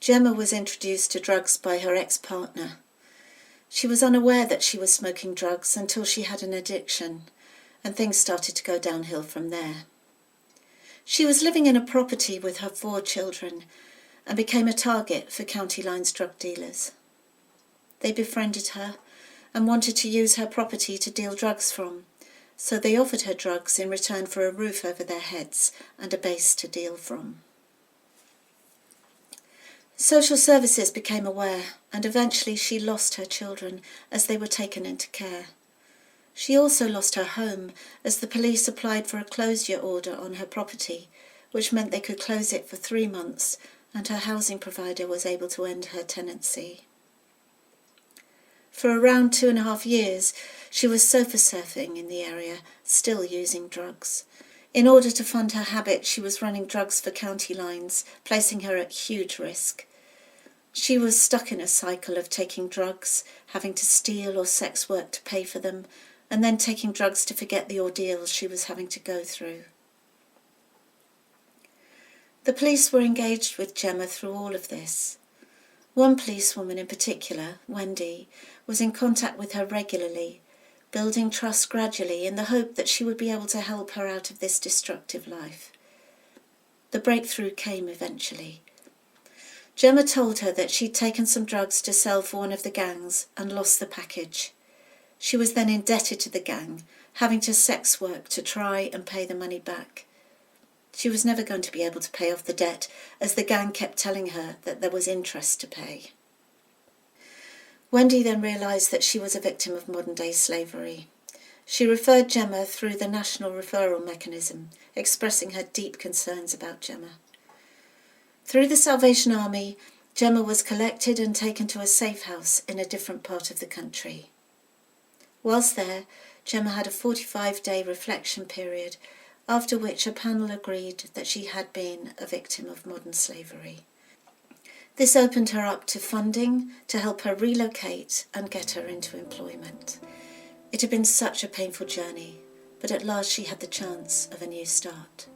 Gemma was introduced to drugs by her ex-partner. She was unaware that she was smoking drugs until she had an addiction, and things started to go downhill from there. She was living in a property with her 4 children and became a target for County Line's drug dealers. They befriended her and wanted to use her property to deal drugs from, so they offered her drugs in return for a roof over their heads and a base to deal from. Social services became aware, and eventually she lost her children as they were taken into care. She also lost her home as the police applied for a closure order on her property, which meant they could close it for 3 months, and her housing provider was able to end her tenancy. For around 2.5 years, she was sofa surfing in the area, still using drugs. In order to fund her habit, she was running drugs for County Lines, placing her at huge risk. She was stuck in a cycle of taking drugs, having to steal or sex work to pay for them, and then taking drugs to forget the ordeals she was having to go through. The police were engaged with Gemma through all of this. One policewoman in particular, Wendy, was in contact with her regularly, building trust gradually in the hope that she would be able to help her out of this destructive life. The breakthrough came eventually. Gemma told her that she'd taken some drugs to sell for one of the gangs and lost the package. She was then indebted to the gang, having to sex work to try and pay the money back. She was never going to be able to pay off the debt, as the gang kept telling her that there was interest to pay. Wendy then realised that she was a victim of modern-day slavery. She referred Gemma through the national referral mechanism, expressing her deep concerns about Gemma. Through the Salvation Army, Gemma was collected and taken to a safe house in a different part of the country. Whilst there, Gemma had a 45-day reflection period, after which a panel agreed that she had been a victim of modern slavery. This opened her up to funding to help her relocate and get her into employment. It had been such a painful journey, but at last she had the chance of a new start.